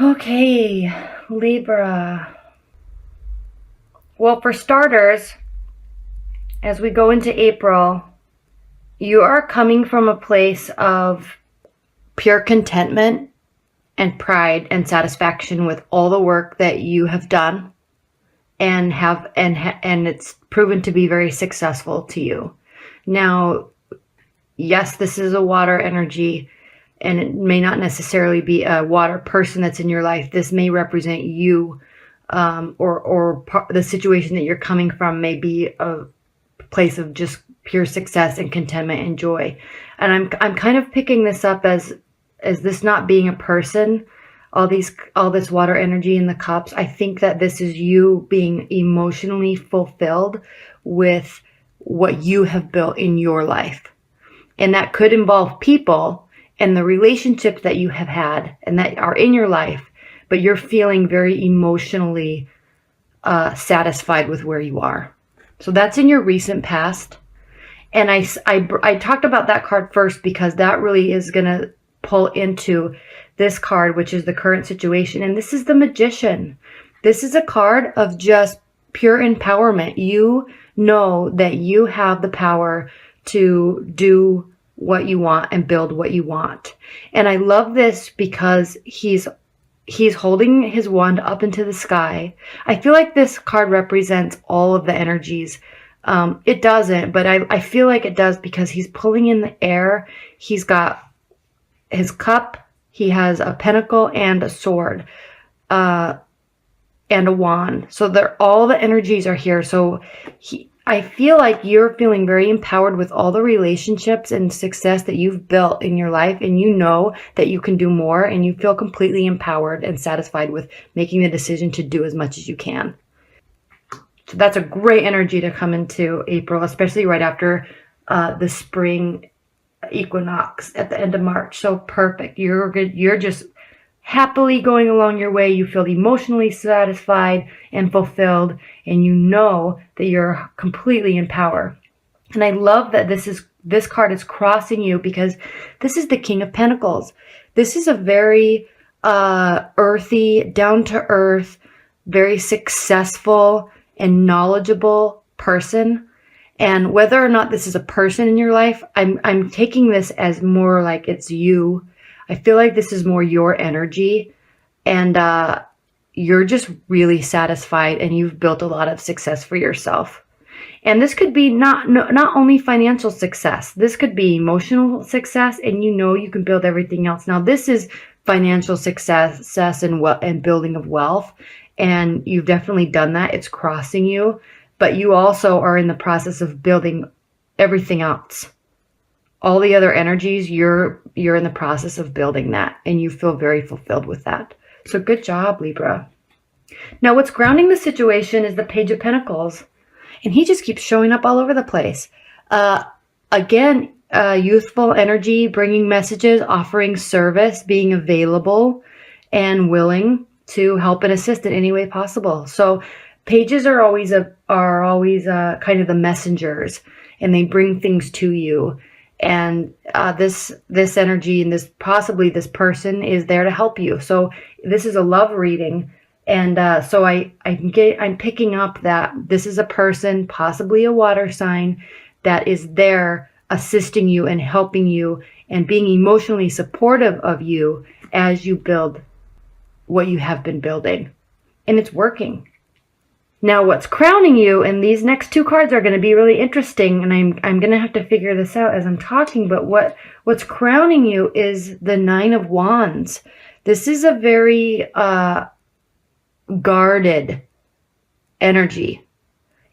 Okay, Libra. Well, for starters, as we go into April, you are coming from a place of pure contentment and pride and satisfaction with all the work that you have done and it's proven to be very successful to you. Now, yes, this is a water energy, and it may not necessarily be a water person that's in your life. This may represent you, the situation that you're coming from may be a place of just pure success and contentment and joy. And I'm kind of picking this up as this not being a person, all this water energy in the cups. I think that this is you being emotionally fulfilled with what you have built in your life. And that could involve people and the relationships that you have had and that are in your life, but you're feeling very emotionally satisfied with where you are. So that's in your recent past. And I talked about that card first because that really is going to pull into this card, which is the current situation. And this is the Magician. This is a card of just pure empowerment. You know that you have the power to do what you want and build what you want. And I love this because he's holding his wand up into the sky. I feel like this card represents all of the energies. It doesn't, but I feel like it does because he's pulling in the air. He's got his cup. He has a pentacle and a sword, and a wand. So all the energies are here. So I feel like you're feeling very empowered with all the relationships and success that you've built in your life, and you know that you can do more, and you feel completely empowered and satisfied with making the decision to do as much as you can. So that's a great energy to come into April, especially right after the spring equinox at the end of March. So perfect. You're good. You're just happily going along your way. You feel emotionally satisfied and fulfilled, and you know that you're completely in power. And I love that this card is crossing you because this is the King of Pentacles. This is a very earthy, down to earth, very successful and knowledgeable person. And whether or not this is a person in your life, I'm taking this as more like it's you. I feel like this is more your energy, and you're just really satisfied, and you've built a lot of success for yourself. And this could be not only financial success. This could be emotional success, and you know you can build everything else. Now, this is financial success and building of wealth, and you've definitely done that. It's crossing you, but you also are in the process of building everything else. All the other energies, you're in the process of building that, and you feel very fulfilled with that. So good job, Libra. Now, what's grounding the situation is the Page of Pentacles, and he just keeps showing up all over the place. Again, youthful energy, bringing messages, offering service, being available and willing to help and assist in any way possible. So pages are always kind of the messengers, and they bring things to you. And this energy and possibly this person is there to help you. So this is a love reading, and so I'm picking up that this is a person, possibly a water sign, that is there assisting you and helping you and being emotionally supportive of you as you build what you have been building, and it's working. Now, what's crowning you, and these next two cards are going to be really interesting, and I'm going to have to figure this out as I'm talking, but what's crowning you is the Nine of Wands. This is a very guarded energy,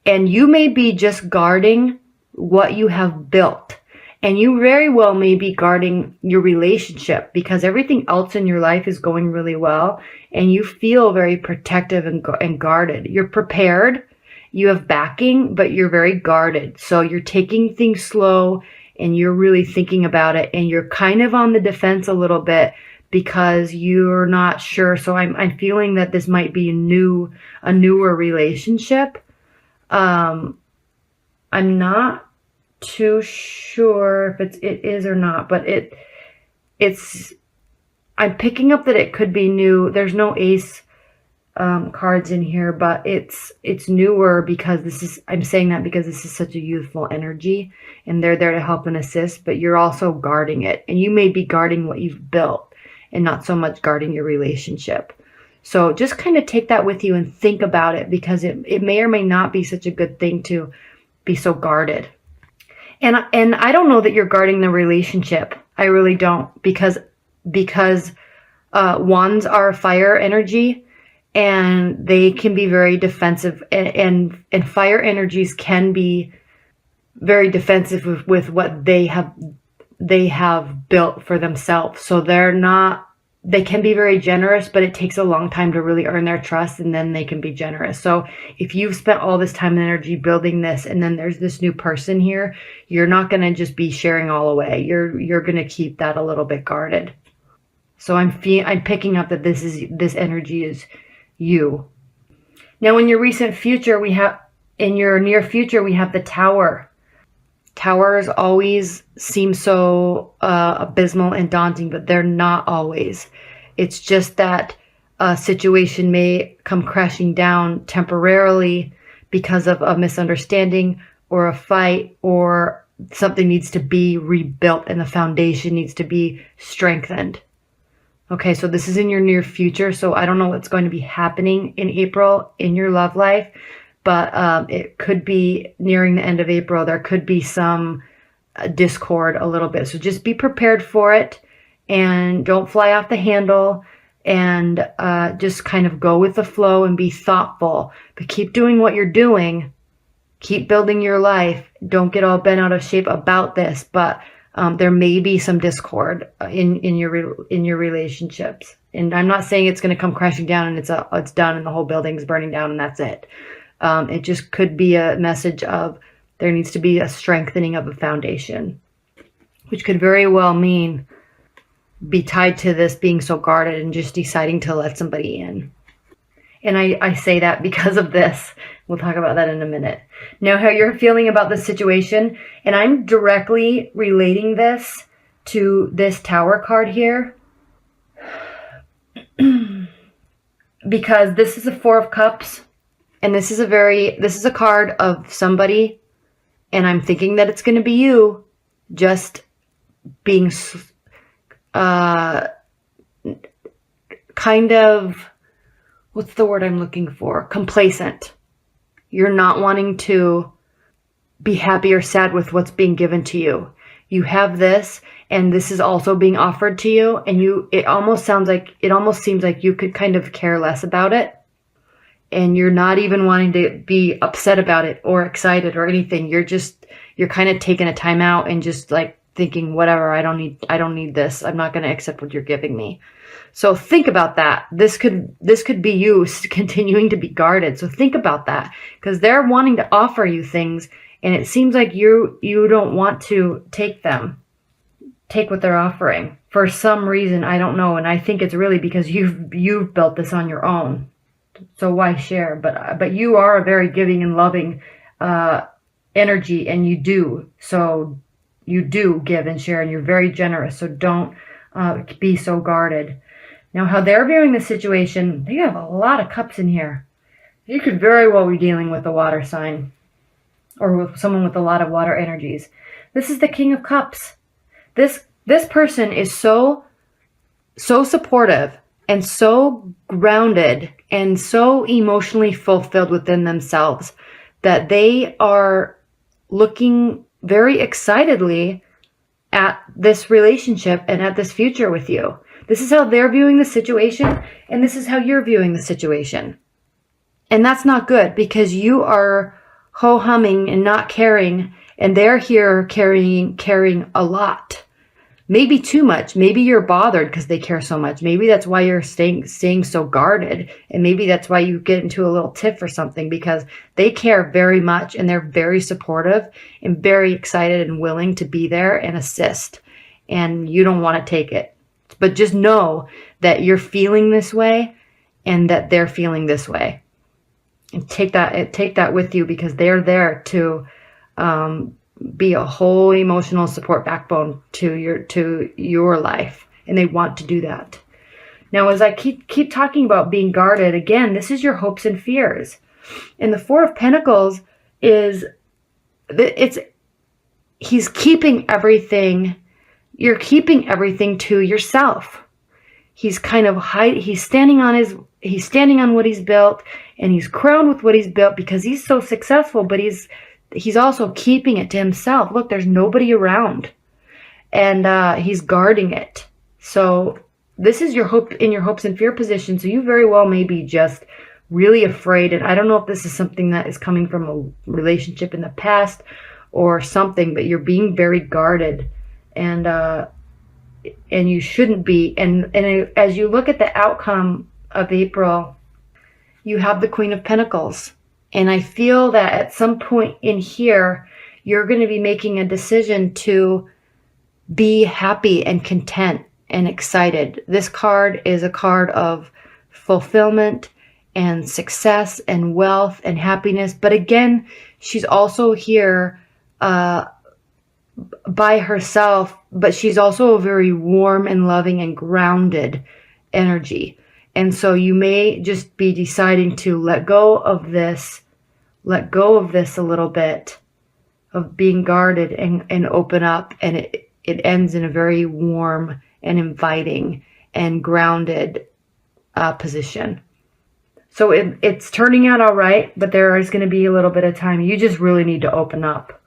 and you may be just guarding what you have built, and you very well may be guarding your relationship because everything else in your life is going really well, and you feel very protective and guarded. You're prepared, you have backing, but you're very guarded. So you're taking things slow, and you're really thinking about it, and you're kind of on the defense a little bit because you're not sure. So I'm feeling that this might be a newer relationship. I'm not too sure if it is or not, but I'm picking up that it could be new. There's no ace cards in here, but it's newer because I'm saying that because this is such a youthful energy and they're there to help and assist, but you're also guarding it, and you may be guarding what you've built and not so much guarding your relationship. So just kind of take that with you and think about it, because it may or may not be such a good thing to be so guarded. And I don't know that you're guarding the relationship. I really don't, because wands are fire energy, and they can be very defensive, and fire energies can be very defensive with what they have built for themselves. So they can be very generous, but it takes a long time to really earn their trust, and then they can be generous. So if you've spent all this time and energy building this, and then there's this new person here, you're not going to just be sharing all away. You're going to keep that a little bit guarded. So I'm picking up that this energy is you. Now in your recent future, in your near future, we have the Tower. Towers always seem so abysmal and daunting, but they're not always. It's just that a situation may come crashing down temporarily because of a misunderstanding or a fight, or something needs to be rebuilt and the foundation needs to be strengthened. Okay, so this is in your near future, so I don't know what's going to be happening in April in your love life, but it could be nearing the end of April. There could be some discord a little bit. So just be prepared for it, and don't fly off the handle, and just kind of go with the flow and be thoughtful. But keep doing what you're doing. Keep building your life. Don't get all bent out of shape about this, but there may be some discord in your relationships. And I'm not saying it's going to come crashing down and it's done and the whole building's burning down and that's it. It just could be a message of there needs to be a strengthening of the foundation, which could very well mean be tied to this being so guarded and just deciding to let somebody in. And I say that because of this. We'll talk about that in a minute. Now, how you're feeling about this situation, and I'm directly relating this to this Tower card here, because this is a Four of Cups, and this is a card of somebody, and I'm thinking that it's going to be you, just being kind of, what's the word I'm looking for? Complacent. You're not wanting to be happy or sad with what's being given to you. You have this, and this is also being offered to you, and it almost seems like you could kind of care less about it, and you're not even wanting to be upset about it or excited or anything. You're kind of taking a time out and just like thinking, whatever, I don't need this. I'm not going to accept what you're giving me. So think about that. This could be you continuing to be guarded. So think about that, because they're wanting to offer you things, and it seems like you don't want to take what they're offering for some reason. I don't know, and I think it's really because you've built this on your own. So why share? But you are a very giving and loving energy, and you do give and share, and you're very generous. So don't be so guarded. Now, how they're viewing the situation, they have a lot of cups in here. You could very well be dealing with a water sign, or with someone with a lot of water energies. This is the King of Cups. This person is so supportive and so grounded and so emotionally fulfilled within themselves that they are looking very excitedly at this relationship and at this future with you. This is how they're viewing the situation, and this is how you're viewing the situation. And that's not good, because you are ho-humming and not caring, and they're here caring a lot. Maybe too much. Maybe you're bothered because they care so much. Maybe that's why you're staying so guarded, and maybe that's why you get into a little tiff or something, because they care very much, and they're very supportive and very excited and willing to be there and assist, and you don't want to take it. But just know that you're feeling this way and that they're feeling this way. And take that with you, because they're there to be a whole emotional support backbone to your life. And they want to do that. Now, as I keep talking about being guarded, again, this is your hopes and fears. And the Four of Pentacles is, he's keeping everything. You're keeping everything to yourself. He's kind of he's standing on what he's built, and he's crowned with what he's built because he's so successful, but he's also keeping it to himself. Look, there's nobody around, and he's guarding it. So this is your hopes and fear position. So you very well may be just really afraid. And I don't know if this is something that is coming from a relationship in the past or something, but you're being very guarded, and you shouldn't be. And as you look at the outcome of April, you have the Queen of Pentacles. And I feel that at some point in here, you're going to be making a decision to be happy and content and excited. This card is a card of fulfillment and success and wealth and happiness. But again, she's also here by herself, but she's also a very warm and loving and grounded energy. And so you may just be deciding to let go of this a little bit of being guarded and open up. And it ends in a very warm and inviting and grounded position. So it's turning out all right, but there is going to be a little bit of time. You just really need to open up.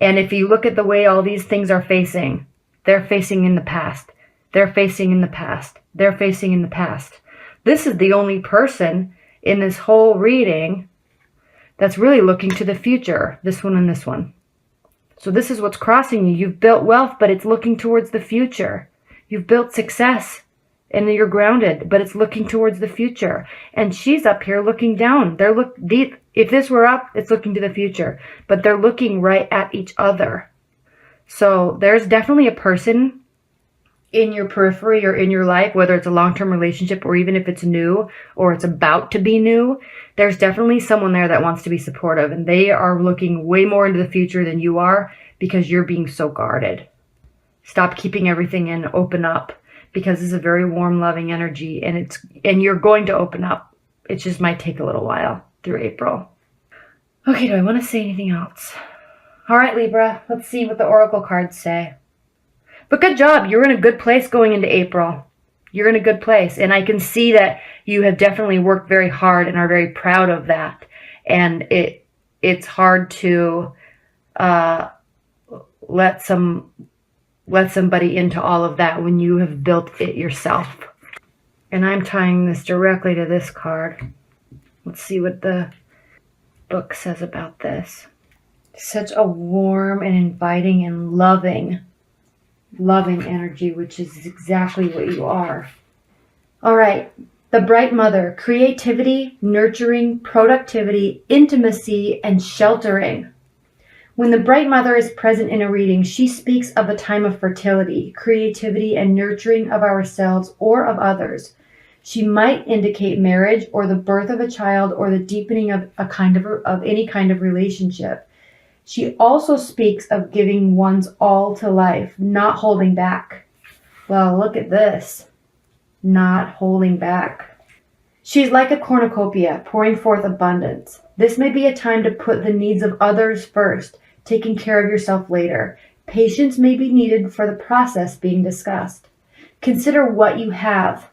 And if you look at the way all these things are facing, they're facing in the past. They're facing in the past. They're facing in the past. This is the only person in this whole reading that's really looking to the future. This one and this one. So this is what's crossing you. You've built wealth, but it's looking towards the future. You've built success and you're grounded, but it's looking towards the future. And she's up here looking down. If this were up, it's looking to the future, but they're looking right at each other. So there's definitely a person in your periphery or in your life, whether it's a long-term relationship or even if it's new or it's about to be new, there's definitely someone there that wants to be supportive, and they are looking way more into the future than you are because you're being so guarded. Stop keeping everything in, open up, because it's a very warm, loving energy, and you're going to open up. It just might take a little while through April. Okay, do I want to say anything else? All right, Libra, let's see what the oracle cards say. But good job. You're in a good place going into April. You're in a good place. And I can see that you have definitely worked very hard and are very proud of that. And it's hard to let somebody into all of that when you have built it yourself. And I'm tying this directly to this card. Let's see what the book says about this. Such a warm and inviting and loving energy, which is exactly what you are. All right. The Bright Mother: creativity, nurturing, productivity, intimacy, and sheltering. When the Bright Mother is present in a reading, she speaks of a time of fertility, creativity, and nurturing of ourselves or of others. She might indicate marriage or the birth of a child or the deepening of any kind of relationship. She also speaks of giving one's all to life, not holding back. Well, look at this. Not holding back. She's like a cornucopia, pouring forth abundance. This may be a time to put the needs of others first, taking care of yourself later. Patience may be needed for the process being discussed. Consider what you have.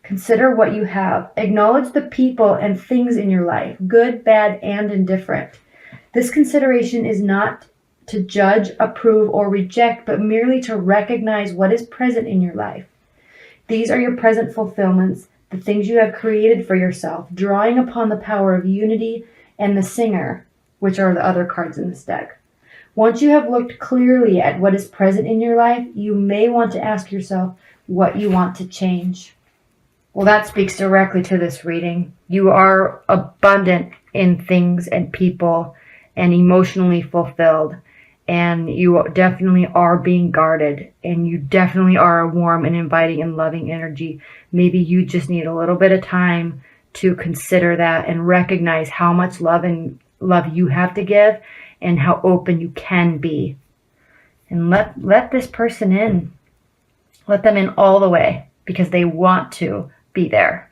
Consider what you have. Acknowledge the people and things in your life, good, bad, and indifferent. This consideration is not to judge, approve, or reject, but merely to recognize what is present in your life. These are your present fulfillments, the things you have created for yourself, drawing upon the power of unity and the Singer, which are the other cards in this deck. Once you have looked clearly at what is present in your life, you may want to ask yourself what you want to change. Well, that speaks directly to this reading. You are abundant in things and people and emotionally fulfilled, and you definitely are being guarded, and you definitely are a warm and inviting and loving energy. Maybe you just need a little bit of time to consider that and recognize how much love you have to give and how open you can be. And let this person in. Let them in all the way. because they want to be there.